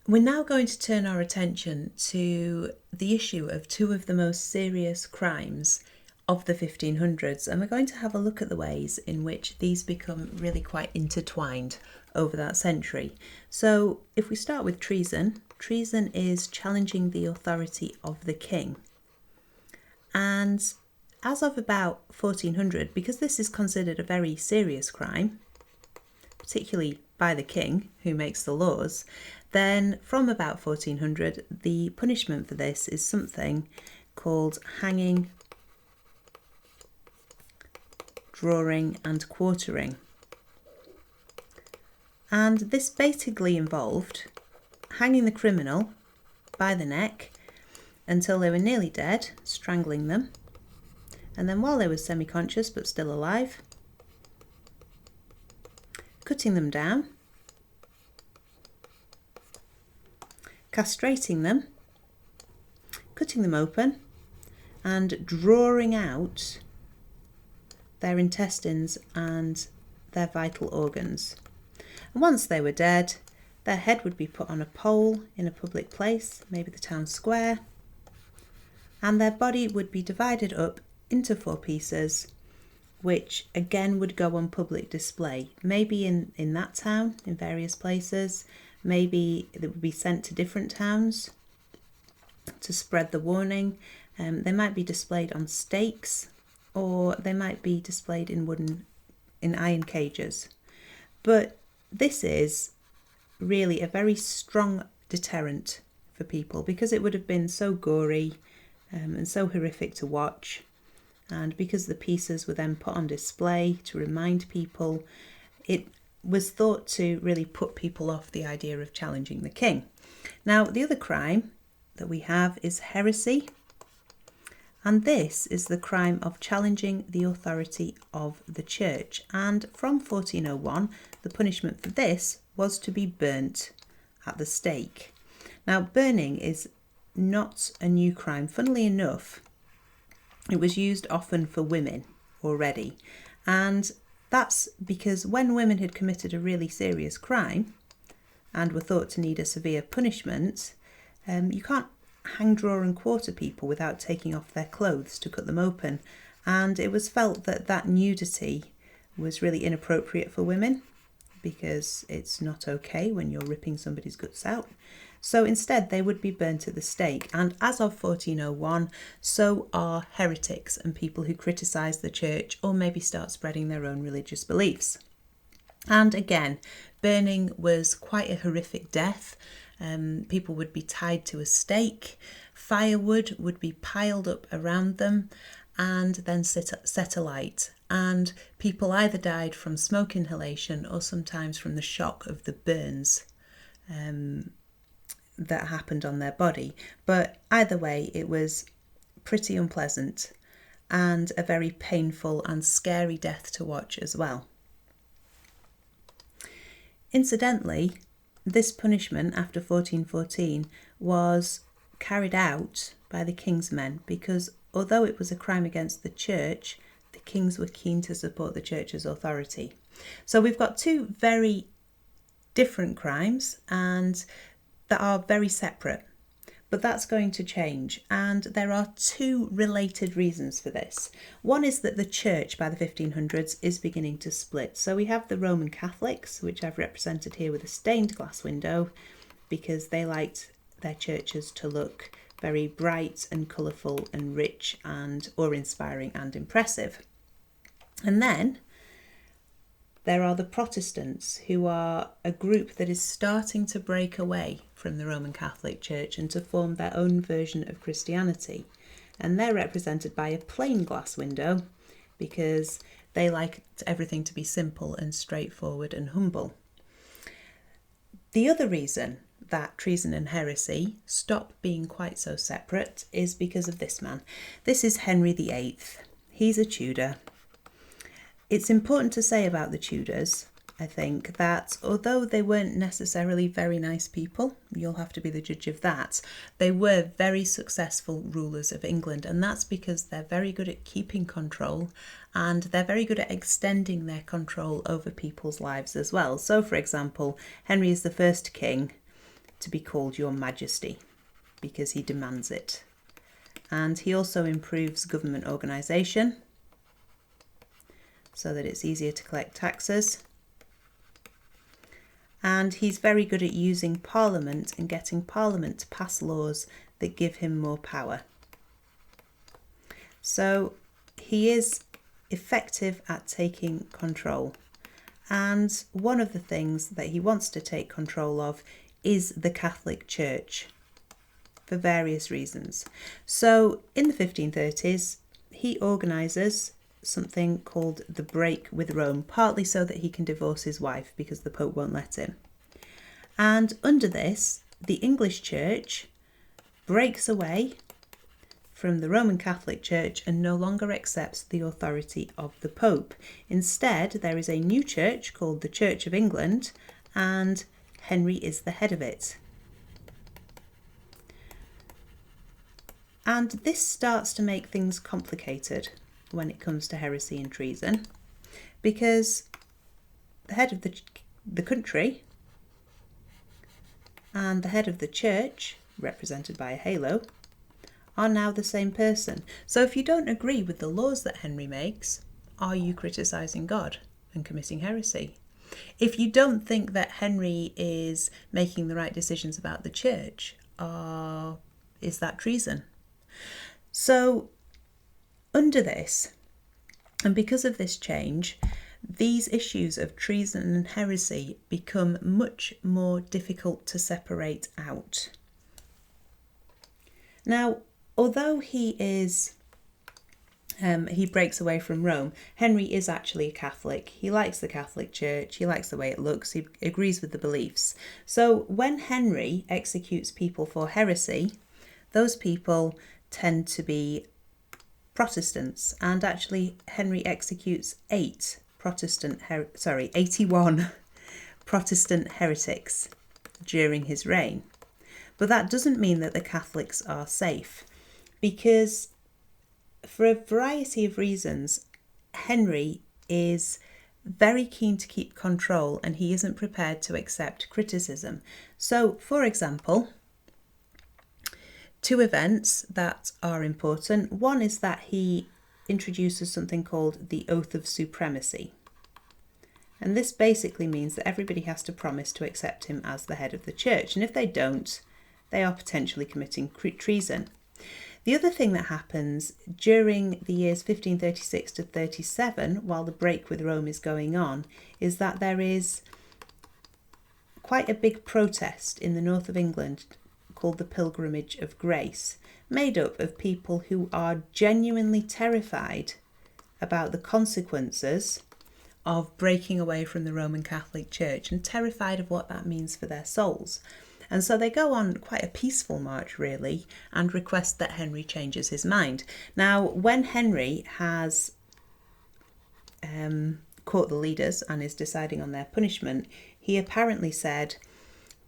We're now going to turn our attention to the issue of two of the most serious crimes of the 1500s, and we're going to have a look at the ways in which these become really quite intertwined over that century. So if we start with treason, treason is challenging the authority of the king. And as of about 1400, because this is considered a very serious crime, particularly by the king who makes the laws, then from about 1400, the punishment for this is something called hanging, drawing and quartering. And this basically involved hanging the criminal by the neck until they were nearly dead, strangling them, and then while they were semi-conscious but still alive, cutting them down, castrating them, cutting them open, and drawing out their intestines and their vital organs. And once they were dead, their head would be put on a pole in a public place, maybe the town square, and their body would be divided up into 4 pieces, which again would go on public display, maybe in that town, in various places. Maybe they would be sent to different towns to spread the warning. They might be displayed on stakes, or they might be displayed in iron cages. But this is really a very strong deterrent for people, because it would have been so gory and so horrific to watch, and because the pieces were then put on display to remind people, it was thought to really put people off the idea of challenging the king. Now, the other crime that we have is heresy, and this is the crime of challenging the authority of the church. And from 1401, the punishment for this was to be burnt at the stake. Now, burning is not a new crime. Funnily enough, it was used often for women already, and that's because when women had committed a really serious crime and were thought to need a severe punishment, you can't hang, draw and quarter people without taking off their clothes to cut them open. And it was felt that that nudity was really inappropriate for women, because it's not okay when you're ripping somebody's guts out. So instead they would be burnt at the stake. And as of 1401, so are heretics and people who criticise the church or maybe start spreading their own religious beliefs. And again, burning was quite a horrific death. People would be tied to a stake, firewood would be piled up around them and then set alight. And people either died from smoke inhalation or sometimes from the shock of the burns that happened on their body. But either way, it was pretty unpleasant and a very painful and scary death to watch as well. Incidentally, this punishment after 1414 was carried out by the king's men, because although it was a crime against the church, the kings were keen to support the church's authority. So we've got two very different crimes and that are very separate, but that's going to change, and there are two related reasons for this. One is that the church by the 1500s is beginning to split. So we have the Roman Catholics, which I've represented here with a stained glass window, because they liked their churches to look very bright and colourful and rich and awe-inspiring and impressive. And then there are the Protestants, who are a group that is starting to break away from the Roman Catholic Church and to form their own version of Christianity. And they're represented by a plain glass window, because they like everything to be simple and straightforward and humble. The other reason that treason and heresy stop being quite so separate is because of this man. This is Henry VIII. He's a Tudor. It's important to say about the Tudors, I think, that although they weren't necessarily very nice people, you'll have to be the judge of that, they were very successful rulers of England, and that's because they're very good at keeping control, and they're very good at extending their control over people's lives as well. So, for example, Henry is the first king to be called Your Majesty, because he demands it. And he also improves government organisation so that it's easier to collect taxes. And he's very good at using Parliament and getting Parliament to pass laws that give him more power. So he is effective at taking control. And one of the things that he wants to take control of is the Catholic Church for various reasons. So in the 1530s, he organises something called the Break with Rome, partly so that he can divorce his wife because the Pope won't let him. And under this, the English Church breaks away from the Roman Catholic Church and no longer accepts the authority of the Pope. Instead, there is a new church called the Church of England, and Henry is the head of it. And this starts to make things complicated when it comes to heresy and treason, because the head of the country and the head of the church, represented by a halo, are now the same person. So if you don't agree with the laws that Henry makes, are you criticising God and committing heresy? If you don't think that Henry is making the right decisions about the church, is that treason? So under this, and because of this change, these issues of treason and heresy become much more difficult to separate out. Now, although he breaks away from Rome, Henry is actually a Catholic. He likes the Catholic Church, he likes the way it looks, he agrees with the beliefs. So when Henry executes people for heresy, those people tend to be Protestants, and actually Henry executes 81 Protestant heretics during his reign. But that doesn't mean that the Catholics are safe, because for a variety of reasons, Henry is very keen to keep control and he isn't prepared to accept criticism. So, for example, two events that are important. One is that he introduces something called the Oath of Supremacy. And this basically means that everybody has to promise to accept him as the head of the church. And if they don't, they are potentially committing treason. The other thing that happens during the years 1536 to 37, while the break with Rome is going on, is that there is quite a big protest in the north of England called the Pilgrimage of Grace, made up of people who are genuinely terrified about the consequences of breaking away from the Roman Catholic Church and terrified of what that means for their souls. And so they go on quite a peaceful march, really, and request that Henry changes his mind. Now, when Henry has caught the leaders and is deciding on their punishment, he apparently said,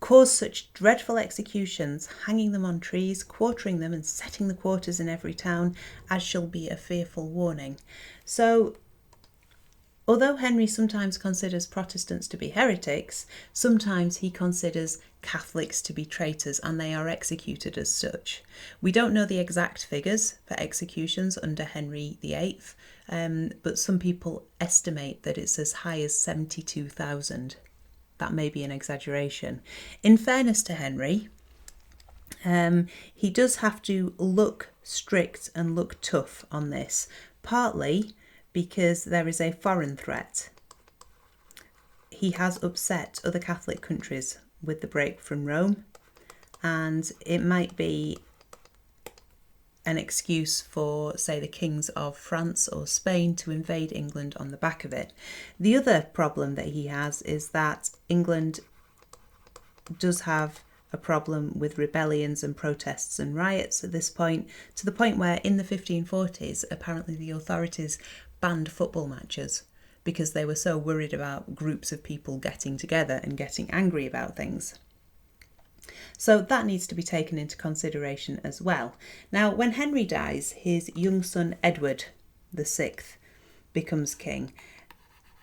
"Cause such dreadful executions, hanging them on trees, quartering them and setting the quarters in every town, as shall be a fearful warning." So, although Henry sometimes considers Protestants to be heretics, sometimes he considers Catholics to be traitors, and they are executed as such. We don't know the exact figures for executions under Henry VIII, but some people estimate that it's as high as 72,000. That may be an exaggeration. In fairness to Henry, he does have to look strict and look tough on this, partly because there is a foreign threat. He has upset other Catholic countries with the break from Rome, and it might be an excuse for, say, the kings of France or Spain to invade England on the back of it. The other problem that he has is that England does have a problem with rebellions and protests and riots at this point, to the point where in the 1540s, apparently the authorities banned football matches because they were so worried about groups of people getting together and getting angry about things. So that needs to be taken into consideration as well. Now, when Henry dies, his young son Edward VI becomes king.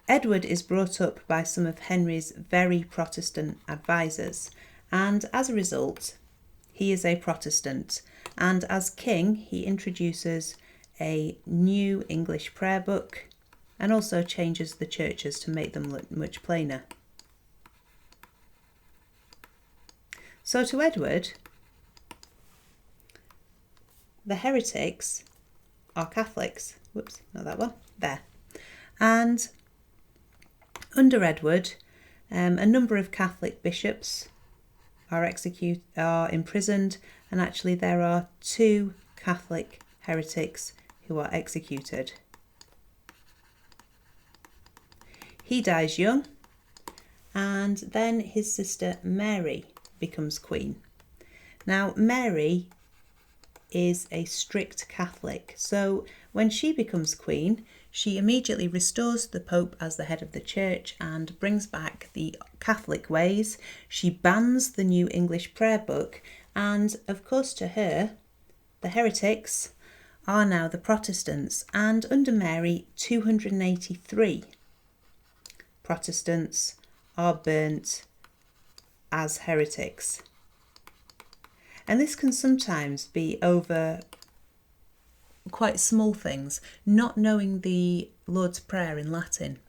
Edward is brought up by some of Henry's very Protestant advisors, and as a result, he is a Protestant. And as king, he introduces a new English prayer book and also changes the churches to make them look much plainer. So to Edward, the heretics are Catholics. Whoops, not that one. There. And under Edward, a number of Catholic bishops are imprisoned, and actually there are 2 Catholic heretics who are executed. He dies young, and then his sister Mary becomes queen. Now, Mary is a strict Catholic, so when she becomes queen, she immediately restores the Pope as the head of the church and brings back the Catholic ways. She bans the new English prayer book, and of course to her, the heretics are now the Protestants, and under Mary, 283 Protestants are burnt as heretics. And this can sometimes be over quite small things. Not knowing the Lord's Prayer in Latin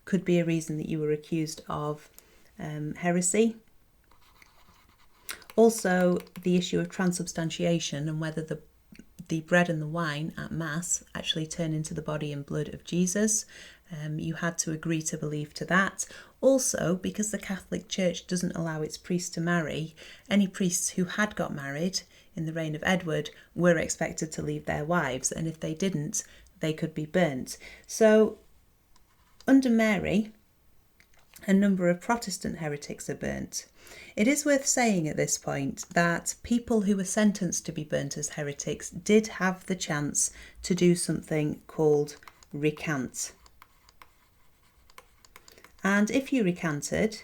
could be a reason that you were accused of heresy. Also, the issue of transubstantiation and whether the bread and the wine at Mass actually turn into the body and blood of Jesus. You had to agree to believe to that. Also, because the Catholic Church doesn't allow its priests to marry, any priests who had got married in the reign of Edward were expected to leave their wives, and if they didn't, they could be burnt. So, under Mary, a number of Protestant heretics are burnt. It is worth saying at this point that people who were sentenced to be burnt as heretics did have the chance to do something called recant. And if you recanted,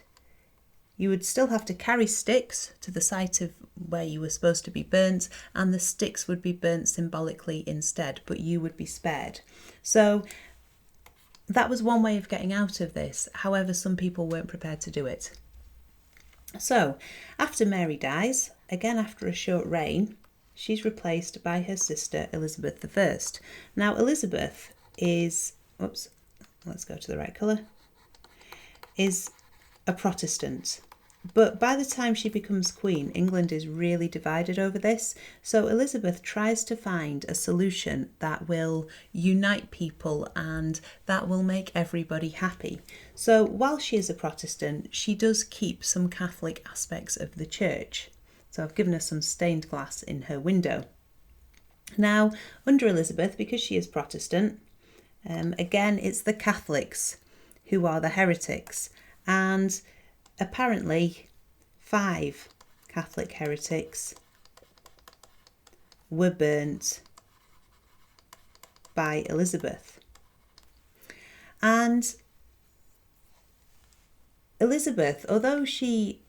you would still have to carry sticks to the site of where you were supposed to be burnt, and the sticks would be burnt symbolically instead, but you would be spared. So that was one way of getting out of this. However, some people weren't prepared to do it. So after Mary dies, again after a short reign, she's replaced by her sister Elizabeth I. Now Elizabeth is, let's go to the right colour, is a Protestant. But by the time she becomes queen, England is really divided over this. So Elizabeth tries to find a solution that will unite people and that will make everybody happy. So while she is a Protestant, she does keep some Catholic aspects of the church. So I've given her some stained glass in her window. Now, under Elizabeth, because she is Protestant, again, it's the Catholics who are the heretics. And apparently 5 Catholic heretics were burnt by Elizabeth. And Elizabeth, although she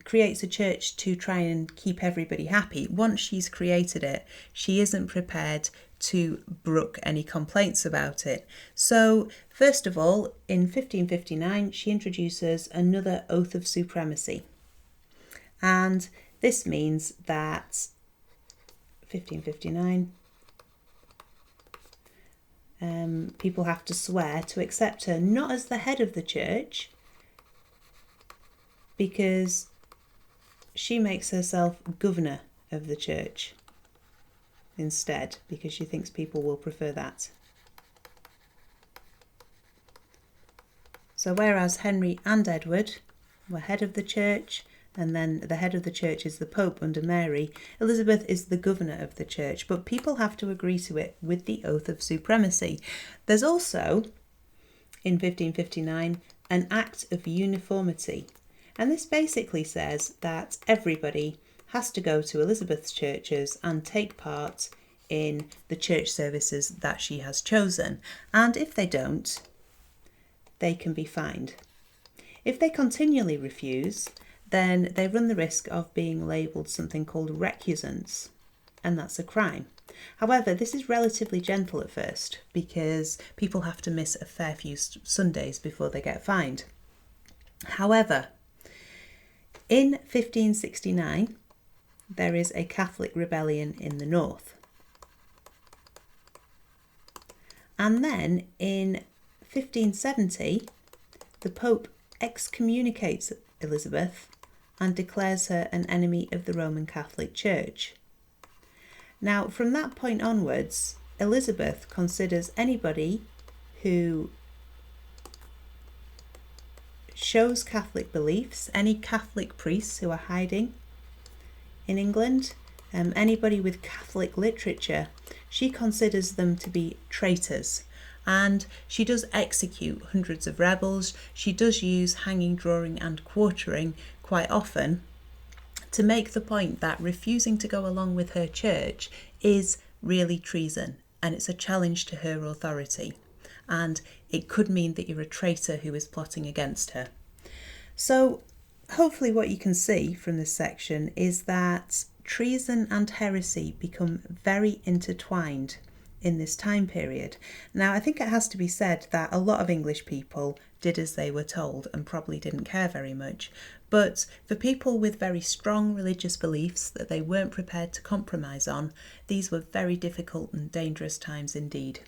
creates a church to try and keep everybody happy, once she's created it, she isn't prepared to brook any complaints about it. So first of all, in 1559, she introduces another oath of supremacy. And this means that 1559, people have to swear to accept her not as the head of the church, because she makes herself governor of the church instead, because she thinks people will prefer that. So whereas Henry and Edward were head of the church, and then the head of the church is the Pope under Mary, Elizabeth is the governor of the church, but people have to agree to it with the oath of supremacy. There's also, in 1559, an Act of Uniformity, and this basically says that everybody has to go to Elizabeth's churches and take part in the church services that she has chosen. And if they don't, they can be fined. If they continually refuse, then they run the risk of being labelled something called recusants, and that's a crime. However, this is relatively gentle at first because people have to miss a fair few Sundays before they get fined. However, In 1569, there is a Catholic rebellion in the north. And then in 1570, the Pope excommunicates Elizabeth and declares her an enemy of the Roman Catholic Church. Now, from that point onwards, Elizabeth considers anybody who shows Catholic beliefs, any Catholic priests who are hiding in England, anybody with Catholic literature, she considers them to be traitors. And she does execute hundreds of rebels. She does use hanging, drawing and quartering quite often to make the point that refusing to go along with her church is really treason, and it's a challenge to her authority. And it could mean that you're a traitor who is plotting against her. So hopefully what you can see from this section is that treason and heresy become very intertwined in this time period. Now, I think it has to be said that a lot of English people did as they were told and probably didn't care very much. But for people with very strong religious beliefs that they weren't prepared to compromise on, these were very difficult and dangerous times indeed.